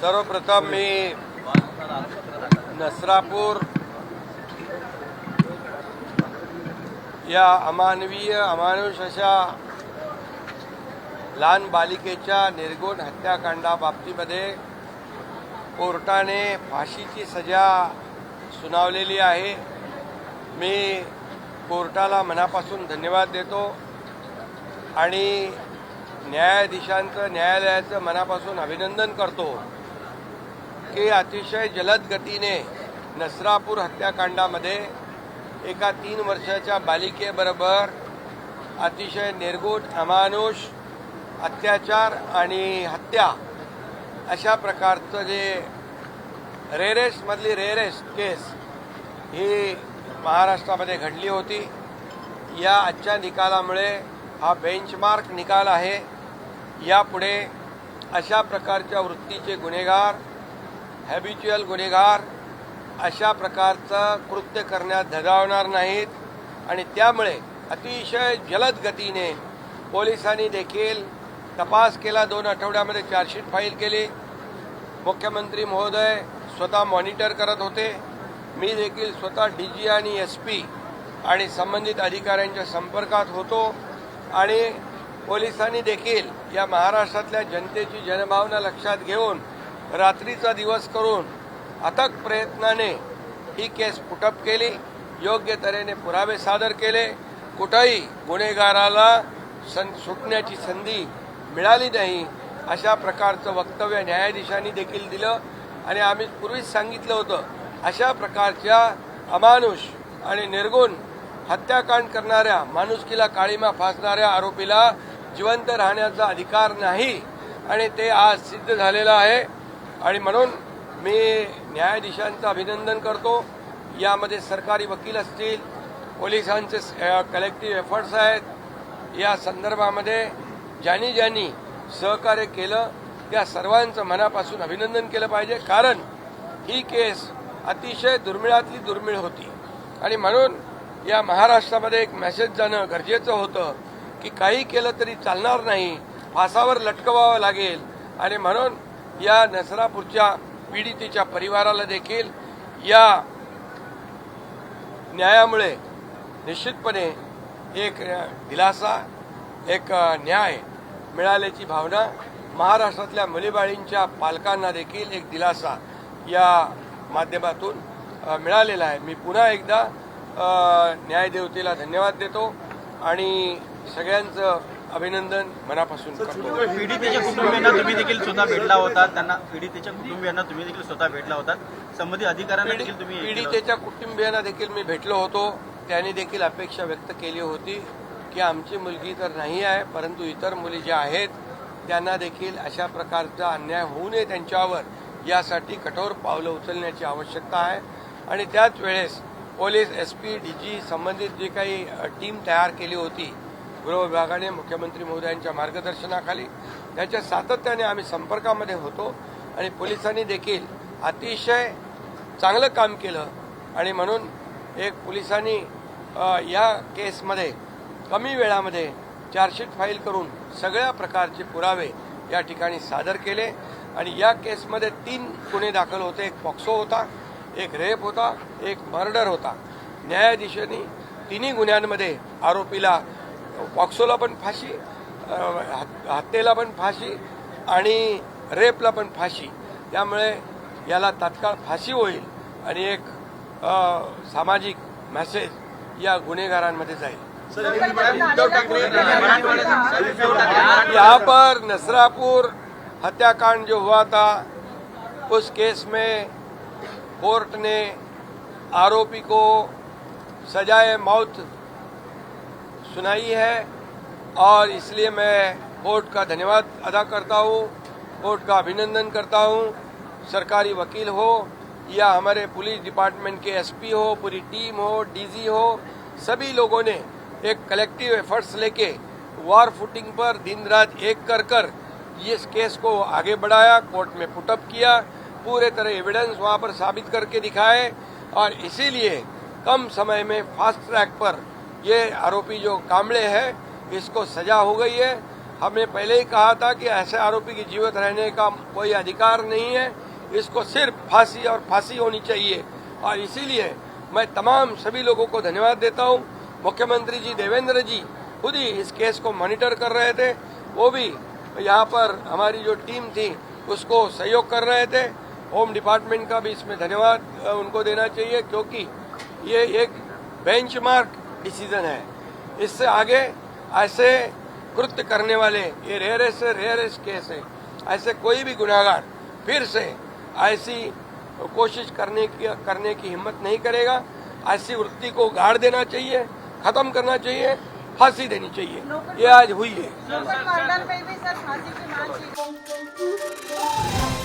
सर्वप्रथम मी नसरापूर या अमानुष अशा लहान बालिकेच्या निर्घृण हत्याकांडाबाबतीमध्ये कोर्टाने फाशीची सजा सुनावलेली आहे। मी कोर्टाला मनापासून धन्यवाद देतो आणि न्यायालयाचं मनापासून अभिनंदन करतो की अतिशय जलद गतीने नसरापूर हत्याकांडामध्ये एका 3 वर्षाच्या बालिकेबरोबर अतिशय निर्घृण अमानुष अत्याचार आणि हत्या अशा प्रकारचं जे रेअरेस्टमधली रेअरेस्ट केस ही महाराष्ट्रामध्ये घडली होती। या आजच्या निकालामुळे हा बेंचमार्क निकाल आहे। यापुढे अशा प्रकारच्या वृत्तीचे गुन्हेगार, हॅबिच्युअल गुन्हेगार अशा प्रकारचं कृत्य करण्यात धजावणार नाहीत आणि त्यामुळे अतिशय जलद गतीने पोलिसांनी देखील तपास केला। 2 आठवड्यामध्ये चार्जशीट फाईल केली। मुख्यमंत्री महोदय स्वतः मॉनिटर करत होते। मी देखील स्वतः डीजी आणि एसपी आणि संबंधित अधिकाऱ्यांच्या संपर्कात होतो आणि पोलिसांनी देखील या महाराष्ट्रातल्या जनतेची जनभावना लक्षात घेऊन रात्रीचा दिवस करून अथक प्रयत्नाने ही केस पुटअप केली। योग्य तऱ्हेने पुरावे सादर केले। कुठेही गुन्हेगाराला सुटण्याची संधी मिळाली नाही अशा प्रकारचं वक्तव्य न्यायाधीशांनी देखील दिलं आणि आम्ही पूर्वीच सांगितलं होतं अशा प्रकारच्या अमानुष आणि निर्गुण हत्याकांड करणाऱ्या, माणुसकीला काळीमा फासणाऱ्या आरोपीला जिवंत राहण्याचा अधिकार नाही आणि ते आज सिद्ध झालेलं आहे आणि म्हणून मी न्यायाधीशांचं अभिनंदन करतो। यामध्ये सरकारी वकील असतील, पोलिसांचे कलेक्टिव्ह एफर्ट्स आहेत। या संदर्भामध्ये ज्यांनी सहकार्य केलं त्या सर्वांचं मनापासून अभिनंदन केलं पाहिजे, कारण ही केस अतिशय दुर्मिळातली दुर्मिळ होती आणि म्हणून या महाराष्ट्रामध्ये एक मेसेज जाणं गरजेचं होतं की काही केलं तरी चालणार नाही, फासावर लटकवावं लागेल आणि म्हणून या नसरापूरच्या पीडितेच्या परिवाराला देखील या न्यायामुळे निश्चितपणे एक दिलासा, एक न्याय मिळाल्याची भावना, महाराष्ट्रातल्या मुलीबाळींच्या पालकांना देखील एक दिलासा या माध्यमातून मिळालेला आहे। मी पुन्हा एकदा न्यायदेवतेला धन्यवाद देतो आणि सगळ्यांचं अभिनंदन मनापासून करतो। पीडितेच्या कुटुंबियांना तुम्ही देखील स्वतः भेटला होता, पीडितेच्या कुटुंबियांना तुम्ही देखील स्वतः भेटला होता, संबंधित अधिकाऱ्यांना देखील तुम्ही पीडितेच्या कुटुंबियांना देखील मी भेटलो होतो। त्यांनी देखील अपेक्षा व्यक्त केली होती की आमची मुलगी तर नाही आहे, परंतु इतर मुली ज्या आहेत त्यांना देखील अशा प्रकारचा अन्याय होऊ नये त्यांच्यावर, यासाठी कठोर पावलं उचलण्याची आवश्यकता आहे आणि त्याच वेळेस पोलीस, एसपी, डीजी संबंधित जी काही टीम तयार केली होती गृह विभागाने मुख्यमंत्री महोदयांच्या मार्गदर्शनाखाली, त्याच्या सातत्याने आम्ही संपर्कामध्ये होतो आणि पोलिसांनी देखील अतिशय चांगलं काम केलं आणि म्हणून एक पोलिसांनी या केसमध्ये कमी वेळामध्ये चार्जशीट फाईल करून सगळ्या प्रकारचे पुरावे या ठिकाणी सादर केले आणि या केसमध्ये 3 गुन्हे दाखल होते। एक पॉक्सो होता, एक रेप होता, एक मर्डर होता। न्यायाधीशांनी 3 गुन्ह्यांमध्ये आरोपीला पॉक्सोला पण फाशी, हत्येला पण फाशी आणि रेपला पण फाशी, त्यामुळे याला तात्काळ फाशी होईल आणि एक सामाजिक मेसेज या गुन्हेगारांमध्ये जाईल। यहाँ पर नसरापुर हत्याकांड जो हुआ था उस केस में कोर्ट ने आरोपी को सजाए मौत सुनाई है और इसलिए मैं कोर्ट का धन्यवाद अदा करता हूँ, कोर्ट का अभिनंदन करता हूँ। सरकारी वकील हो या हमारे पुलिस डिपार्टमेंट के एसपी हो, पूरी टीम हो, डीजी हो, सभी लोगों ने एक कलेक्टिव एफर्ट्स लेके वॉर फुटिंग पर दिन रात एक कर इस केस को आगे बढ़ाया, कोर्ट में पुटअप किया, पूरे तरह एविडेंस वहां पर साबित करके दिखाए और इसीलिए कम समय में फास्ट ट्रैक पर ये आरोपी जो कांबळे है इसको सजा हो गई है। हमने पहले ही कहा था कि ऐसे आरोपी की जीवित रहने का कोई अधिकार नहीं है, इसको सिर्फ फांसी और फांसी होनी चाहिए। और इसीलिए मैं तमाम सभी लोगों को धन्यवाद देता हूं। मुख्यमंत्री जी देवेंद्र जी खुद ही इस केस को मॉनिटर कर रहे थे, वो भी यहाँ पर हमारी जो टीम थी उसको सहयोग कर रहे थे। होम डिपार्टमेंट का भी इसमें धन्यवाद उनको देना चाहिए, क्योंकि ये एक बेंचमार्क डिसीजन है। इससे आगे ऐसे कृत्य करने वाले, ये रेयरेस्ट केस है, ऐसे कोई भी गुनाहगार फिर से ऐसी कोशिश करने की हिम्मत नहीं करेगा। ऐसी वृत्ति को गाड़ देना चाहिए, खत्म करना चाहिए, फांसी देनी चाहिए। ये आज हुई है। लोकल कॉर्नर पे भी सर फांसी की मांग की।